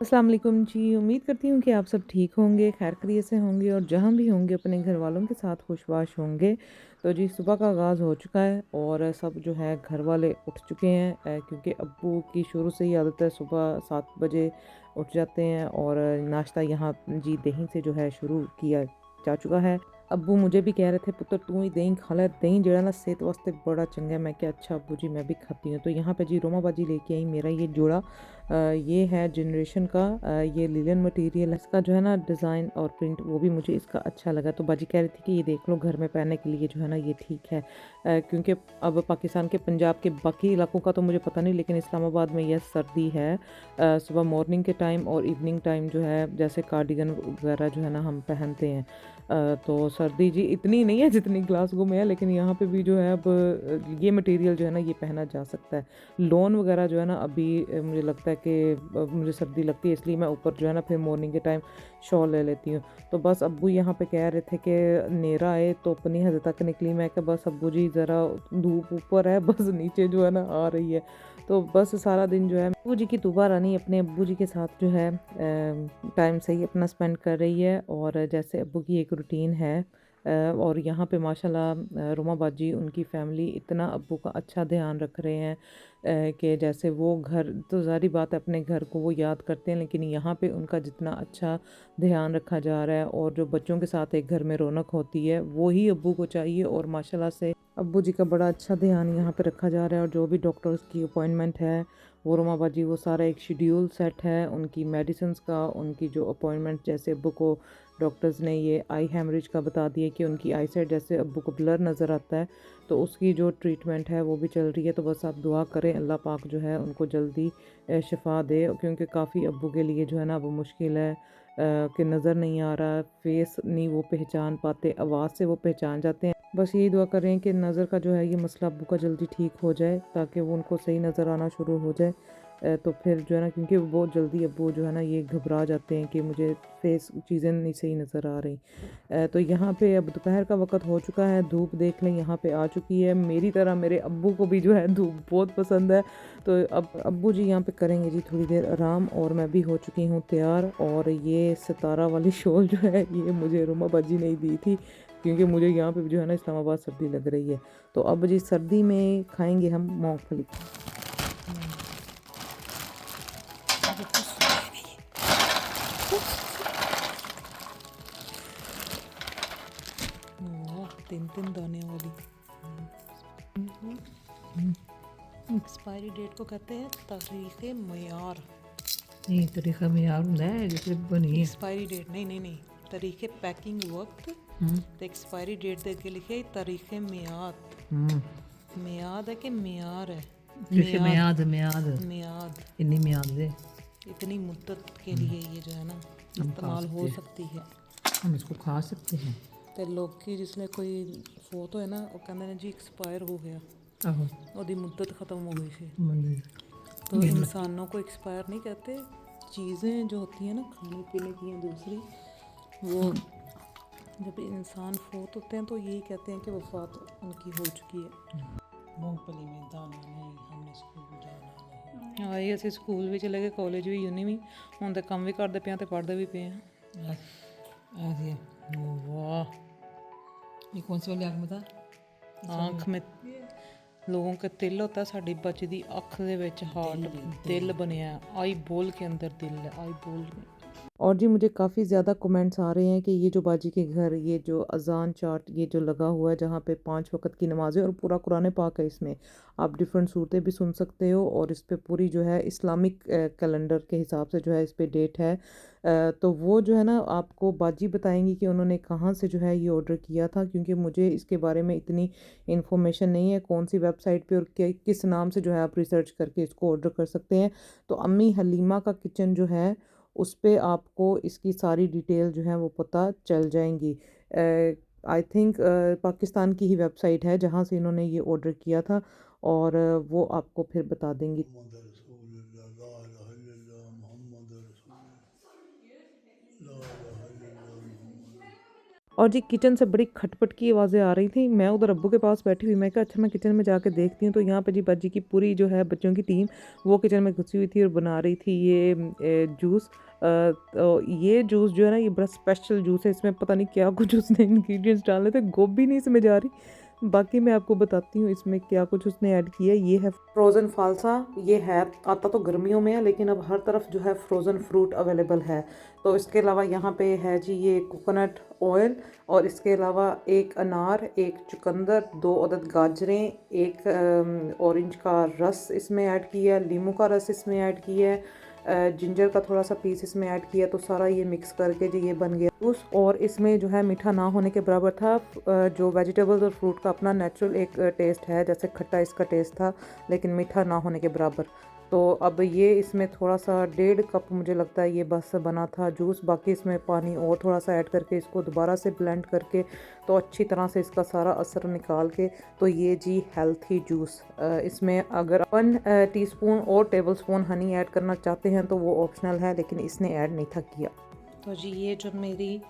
अस्सलाम वालेकुम जी। उम्मीद करती हूँ कि आप सब ठीक होंगे, खैर खैरियत से होंगे और जहाँ भी होंगे अपने घर वालों के साथ खुशबाश होंगे। तो जी सुबह का आगाज़ हो चुका है और सब जो है घर वाले उठ चुके हैं, क्योंकि अब्बू की शुरू से ही आदत है सुबह 7 बजे उठ जाते हैं और नाश्ता यहाँ जी दही से जो है शुरू किया जा चुका है। अब्बू मुझे भी कह रहे थे पुत्र तू ही दही खा ले, दही जो है ना सेहत वास्ते बड़ा चंगा है। मैं क्या अच्छा अब्बू जी मैं भी खाती हूँ। तो यहाँ पे जी रोमा बाजी लेके आई मेरा ये जोड़ा, ये है जनरेशन का, ये लिनन मटेरियल है। इसका जो है ना डिज़ाइन और प्रिंट वो भी मुझे इसका अच्छा लगा। तो बाजी कह रही थी कि ये देख लो घर में पहनने के लिए जो है ना ये ठीक है, क्योंकि अब पाकिस्तान के पंजाब के बाकी इलाकों का तो मुझे पता नहीं, लेकिन इस्लामाबाद में यह सर्दी है। सुबह मॉर्निंग के टाइम और इवनिंग टाइम जो है जैसे कार्डिगन वगैरह जो है ना हम पहनते हैं। तो सर्दी जी इतनी नहीं है जितनी ग्लासगो में है, लेकिन यहाँ पे भी जो है अब ये मटेरियल जो है ना ये पहना जा सकता है। लोन वगैरह जो है ना अभी मुझे लगता है कि मुझे सर्दी लगती है, इसलिए मैं ऊपर जो है ना फिर मॉर्निंग के टाइम शॉल ले लेती हूँ। तो बस अब्बू यहाँ पे कह रहे थे कि नेरा आए तो अपनी हद तक निकली। मैं क्या बस अब्बू जी ज़रा धूप ऊपर है, बस नीचे जो है ना आ रही है। तो बस सारा दिन जो है अब्बू जी की तूबा रानी अपने अब्बू जी के साथ जो है टाइम सही अपना स्पेंड कर रही है। और जैसे अब्बू की एक रूटीन है, और यहाँ पे माशाल्लाह रोमा बाजी उनकी फैमिली इतना अब्बू का अच्छा ध्यान रख रहे हैं, कि जैसे वो घर तो ज़ाहिर बात है अपने घर को वो याद करते हैं, लेकिन यहाँ पे उनका जितना अच्छा ध्यान रखा जा रहा है और जो बच्चों के साथ एक घर में रौनक होती है वो ही अब्बू को चाहिए। और माशाल्लाह से अब्बू जी का बड़ा अच्छा ध्यान यहाँ पे रखा जा रहा है। और जो भी डॉक्टर्स की अपॉइंटमेंट है वो रोमा बाजी वो सारा एक शेड्यूल सेट है उनकी मेडिसिन्स का, उनकी जो अपॉइंटमेंट जैसे अब्बू को डॉक्टर्स ने ये आई हेमरेज का बता दिया कि उनकी आई साइड जैसे अब्बू को ब्लर नज़र आता है, तो उसकी जो ट्रीटमेंट है वो भी चल रही है। तो बस आप दुआ करें अल्लाह पाक जो है उनको जल्दी शिफा दे, क्योंकि काफ़ी अब्बू के लिए जो है ना वो मुश्किल है, कि नज़र नहीं आ रहा, फेस नहीं वो पहचान पाते, आवाज़ से वो पहचान जाते हैं। बस यही दुआ करें कि नज़र का जो है ये मसला अब्बू का जल्दी ठीक हो जाए, ताकि वो उनको सही नज़र आना शुरू हो जाए। तो फिर जो है ना क्योंकि वो बहुत जल्दी अब्बू जो है ना ये घबरा जाते हैं कि मुझे फेस चीज़ें नहीं सही नज़र आ रही। तो यहाँ पे अब दोपहर का वक़्त हो चुका है, धूप देख लें यहाँ पे आ चुकी है। मेरी तरह मेरे अब्बू को भी जो है धूप बहुत पसंद है। तो अब अब्बू जी यहाँ पे करेंगे जी थोड़ी देर आराम, और मैं भी हो चुकी हूँ तैयार। और ये सितारा वाली शॉल जो है ये मुझे रोमा बाजी ने दी थी, क्योंकि मुझे यहाँ पे जो है ना इस्लामाबाद सर्दी लग रही है। तो अब जी सर्दी में खाएंगे हम मूँगफली। तीन तीन दाने वाली। एक्सपायरी डेट को कहते हैं तारीख़ मयार। नहीं तरीका मेयार ਹੁੰਦਾ है जिससे बनी है। एक्सपायरी डेट नहीं नहीं नहीं, तरीक़े पैकिंग वक्त तो एक्सपायरी डेट दे के लिखे तारीख़ मियाद। मियाद है कि मियार है? जैसे मियाद। मियाद मियाद इतनी मियाद दे इतनी मुद्दत के लिए ये जो है ना हम खा इस्तेमाल हो सकते हैं, सकती है। हम इसको खा सकते हैं। तो लोग की जिसने कोई फोत होए ना वो कहते हैं जी एक्सपायर हो गया, आहो ਉਹਦੀ मुद्दत ख़त्म हो गई थी। बंदे तो ये ना इंसानों को एक्सपायर नहीं कहते, चीज़ें जो होती हैं ना खाने पीने की या दूसरी, वो जब इंसान फोत होते हैं तो यही कहते हैं कि वफ़ात उनकी हो चुकी है। मूंगफली में दाना नहीं, हमने स्कूल जाना नहीं। हाँ ये ਅਸੀਂ ਸਕੂਲ ਵੀ ਚਲੇ ਗਏ, ਕਾਲਜ ਵੀ, ਯੂਨੀ ਵੀ, ਹੁਣ ਤਾਂ ਕੰਮ ਵੀ ਕਰਦੇ ਪਏ ਹਾਂ ਤੇ ਪੜ੍ਹਦੇ ਵੀ ਪਏ ਹਾਂ। ऐसे वाह, ये कौन सी वाली आग में था? आँख में लोगों के तिल होता है, साड़ी बच्ची दी अख दे विच हार्ट दिल बनया, आई बोल के अंदर दिल है, आई बोल। और जी मुझे काफ़ी ज़्यादा कमेंट्स आ रहे हैं कि ये जो बाजी के घर ये जो अज़ान चार्ट ये जो लगा हुआ है जहाँ पे 5 वक़्त की नमाज़ें और पूरा कुरान पाक है, इसमें आप डिफरेंट सूरतें भी सुन सकते हो, और इस पे पूरी जो है इस्लामिक कैलेंडर के हिसाब से जो है इस पे डेट है। तो वो जो है ना आपको बाजी बताएंगी कि उन्होंने कहाँ से जो है ये ऑर्डर किया था, क्योंकि मुझे इसके बारे में इतनी इन्फॉर्मेशन नहीं है कौन सी वेबसाइट पे और किस नाम से जो है आप रिसर्च करके इसको ऑर्डर कर सकते हैं। तो अम्मी हलीमा का किचन जो है उस पे आपको इसकी सारी डिटेल जो है वो पता चल जाएंगी। आई थिंक पाकिस्तान की ही वेबसाइट है जहाँ से इन्होंने ये ऑर्डर किया था, और वो आपको फिर बता देंगी। और जी किचन से बड़ी खटपट की आवाज़ें आ रही थी। मैं उधर अब्बू के पास बैठी हुई, मैं कहा अच्छा मैं किचन में जाके देखती हूँ। तो यहाँ पे जी बाजी की पूरी जो है बच्चों की टीम वो किचन में घुसी हुई थी और बना रही थी ये जूस। तो ये जूस जो है ना ये बड़ा स्पेशल जूस है, इसमें पता नहीं क्या कुछ उसने इंग्रेडिएंट्स डाले थे, गोभी नहीं इसमें जा रही। बाकी मैं आपको बताती हूँ इसमें क्या कुछ उसने ऐड किया है। ये है फ्रोज़न फालसा। ये है आता तो गर्मियों में है लेकिन अब हर तरफ जो है फ्रोज़न फ्रूट अवेलेबल है। तो इसके अलावा यहाँ पे है जी ये कोकोनट ऑयल, और इसके अलावा एक अनार, एक चुकंदर, 2 अदद गाजरें, एक ऑरेंज का रस इसमें ऐड किया है, नींबू का रस इसमें ऐड किया है, जिंजर का थोड़ा सा पीस इसमें ऐड किया। तो सारा ये मिक्स करके जी ये बन गया जूस। और इसमें जो है मीठा ना होने के बराबर था। जो वेजिटेबल्स और फ्रूट का अपना नेचुरल एक टेस्ट है, जैसे खट्टा इसका टेस्ट था लेकिन मीठा ना होने के बराबर। तो अब ये इसमें थोड़ा सा 1.5 कप मुझे लगता है ये बस बना था जूस। बाकी इसमें पानी और थोड़ा सा ऐड करके इसको दोबारा से ब्लेंड करके तो अच्छी तरह से इसका सारा असर निकाल के तो ये जी हेल्थी जूस। इसमें अगर 1 टीस्पून और टेबल स्पून हनी ऐड करना चाहते हैं तो वो ऑप्शनल है, लेकिन इसने ऐड नहीं था किया। तो जी ये जो मेरी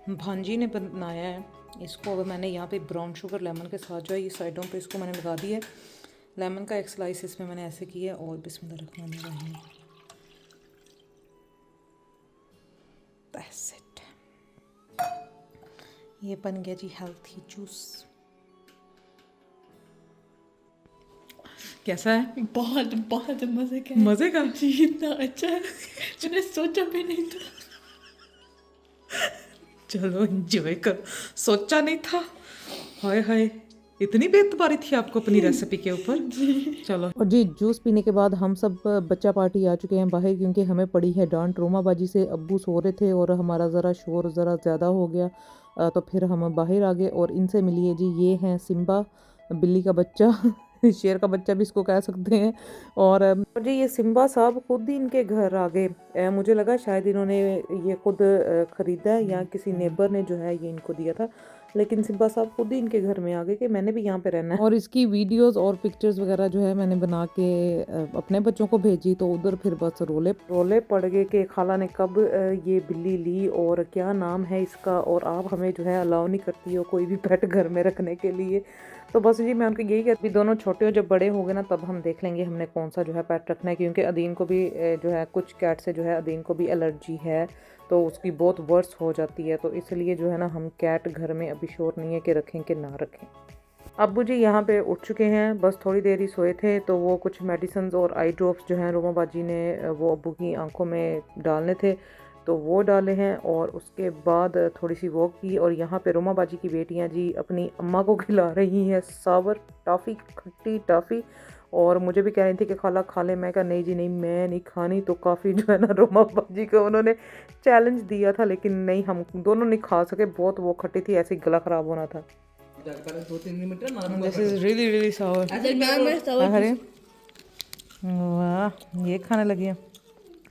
भांजी ने बनाया है इसको अब मैंने यहाँ पे ब्राउन शुगर लेमन के साथ जो है ये साइडों पे इसको मैंने लगा दिया है। लेमन का एक स्लाइस इसमें मैंने ऐसे किया और बिस्मिल्लाहिर्रहमानिर्रहीम। That's it. ये बन गया जी हेल्थी जूस। कैसा है? बहुत बहुत मजे का मज़े का? जी, इतना अच्छा है मैंने सोचा भी नहीं था। चलो एंजॉय करो। सोचा नहीं था, हाय हाय इतनी बेतबारी थी आपको अपनी रेसिपी के ऊपर। चलो। और जी जूस पीने के बाद हम सब बच्चा पार्टी आ चुके हैं बाहर, क्योंकि हमें पड़ी है डांट। रोमा बाजी से अब्बू सो रहे थे और हमारा ज़रा शोर ज़रा ज़्यादा हो गया। तो फिर हम बाहर आ गए और इनसे मिलिए जी। ये हैं सिम्बा, बिल्ली का बच्चा शेर का बच्चा भी इसको कह सकते हैं। और जी ये सिम्बा साहब खुद ही इनके घर आ गए। मुझे लगा शायद इन्होंने ये खुद ख़रीदा है या किसी नेबर ने जो है ये इनको दिया था, लेकिन सिम्बा साहब खुद ही इनके घर में आ गए कि मैंने भी यहाँ पे रहना है। और इसकी वीडियोस और पिक्चर्स वगैरह जो है मैंने बना के अपने बच्चों को भेजी। तो उधर फिर बस रोले रोले पड़ गए कि खाला ने कब ये बिल्ली ली और क्या नाम है इसका, और आप हमें जो है अलाउ नहीं करती हो कोई भी पेट घर में रखने के लिए। तो बस जी मैं उनको यही कहती, दोनों छोटे हो जब बड़े हो गए ना तब हम देख लेंगे हमने कौन सा जो है पेट रखना है, क्योंकि अदीन को भी जो है कुछ कैट से जो है अदीन को भी एलर्जी है, तो उसकी बहुत वर्स हो जाती है। तो इसलिए जो है ना हम कैट घर में अभी श्योर नहीं है कि रखें कि ना रखें। अब्बू जी यहाँ पे उठ चुके हैं, बस थोड़ी देर ही सोए थे। तो वो कुछ मेडिसिन और आई ड्रॉप्स जो हैं रोमा बाजी ने वो अब्बू की आंखों में डालने थे तो वो डाले हैं। और उसके बाद थोड़ी सी वॉक की। और यहाँ पे रोमा बाजी की बेटियाँ जी अपनी अम्मा को खिला रही हैं सावर टॉफ़ी, खट्टी टॉफ़ी। और मुझे भी कह रही थी कि खाला खा ले, मैं कहा नहीं जी नहीं मैं नहीं खानी। तो काफ़ी जो है ना रोमा बाजी को उन्होंने चैलेंज दिया था, लेकिन नहीं हम दोनों नहीं खा सके, बहुत वो खट्टी थी, ऐसे ही गला ख़राब होना था। दिस इज रियली रियली सावर। अरे वाह ये खाने लगे हैं।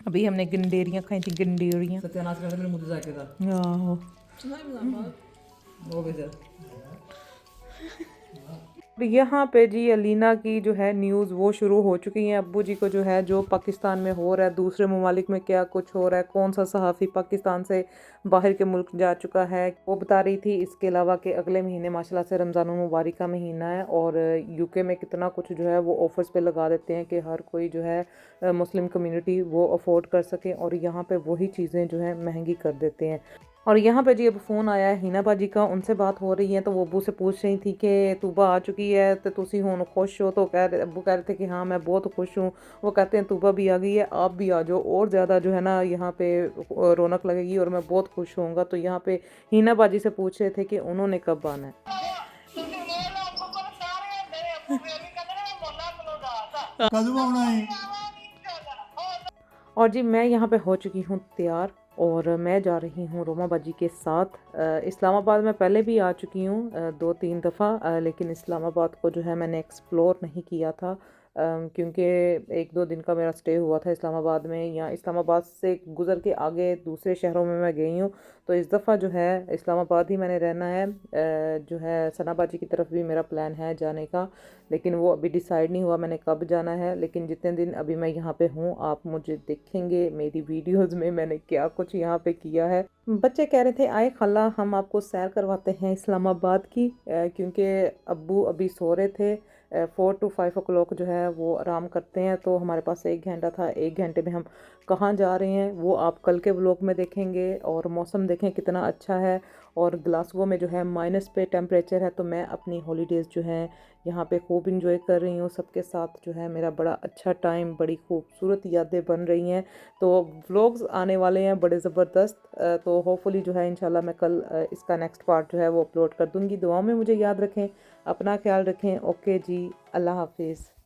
अभी हमने गंडेरियाँ खाई थी, गंडेरियाँ। सत्यानाश करने मेरे मुंह जाके था। आहो। वो कैसे और यहाँ पे जी अलीना की जो है न्यूज़ वो शुरू हो चुकी हैं। अब्बू जी को जो है जो पाकिस्तान में हो रहा है, दूसरे ममालिक में क्या कुछ हो रहा है, कौन सा सहाफ़ी पाकिस्तान से बाहर के मुल्क जा चुका है, वो बता रही थी। इसके अलावा कि अगले महीने माशाल्लाह से रमज़ान मुबारक का महीना है और यूके में कितना कुछ जो है वो ऑफ़र्स पे लगा देते हैं कि हर कोई जो है मुस्लिम कम्युनिटी वो अफोर्ड कर सके, और यहाँ पे वही चीज़ें जो है महंगी कर देते हैं। और यहाँ पे जी अब फ़ोन आया है हिना बाजी का, उनसे बात हो रही है। तो वो अब्बू से पूछ रही थी कि तूबा आ चुकी है तो तुसी हुन खुश हो? तो अब्बू कह रहे थे कि हाँ मैं बहुत खुश हूँ। वो कहते हैं तूबा भी आ गई है, आप भी आ जाओ, और ज़्यादा जो है ना यहाँ पे रौनक लगेगी और मैं बहुत खुश होऊंगा। तो यहाँ पे हिना बाजी से पूछ रहे थे कि उन्होंने कब आना है। और जी मैं यहाँ पे हो चुकी हूँ तैयार और मैं जा रही हूँ रोमा बाजी के साथ। इस्लामाबाद में पहले भी आ चुकी हूँ 2-3 दफ़ा, लेकिन इस्लामाबाद को जो है मैंने एक्सप्लोर नहीं किया था। क्योंकि 1-2 दिन का मेरा स्टे हुआ था इस्लामाबाद में, या इस्लामाबाद से गुज़र के आगे दूसरे शहरों में मैं गई हूँ। तो इस दफ़ा जो है इस्लामाबाद ही मैंने रहना है। जो है सनाबाजी की तरफ भी मेरा प्लान है जाने का, लेकिन वो अभी डिसाइड नहीं हुआ मैंने कब जाना है। लेकिन जितने दिन अभी मैं यहाँ पे हूँ, आप मुझे देखेंगे मेरी वीडियोज़ में मैंने क्या कुछ यहाँ पे किया है। बच्चे कह रहे थे आए खाला हम आपको सैर करवाते हैं इस्लामाबाद की, क्योंकि अब्बू अभी सो रहे थे। 4 to 5 o'clock जो है वो आराम करते हैं। तो हमारे पास 1 घंटा था, 1 घंटे में हम कहाँ जा रहे हैं वो आप कल के व्लॉग में देखेंगे। और मौसम देखें कितना अच्छा है, और ग्लासगो में जो है माइनस पे टेम्परेचर है। तो मैं अपनी हॉलीडेज़ जो है यहाँ पे खूब इंजॉय कर रही हूँ सबके साथ। जो है मेरा बड़ा अच्छा टाइम, बड़ी खूबसूरत यादें बन रही हैं। तो व्लॉग्स आने वाले हैं बड़े ज़बरदस्त। तो होपफुली जो है इंशाल्लाह मैं कल इसका नेक्स्ट पार्ट जो है वो अपलोड कर दूँगी। दुआ में मुझे याद रखें, अपना ख्याल रखें। ओके जी, अल्लाह हाफिज़।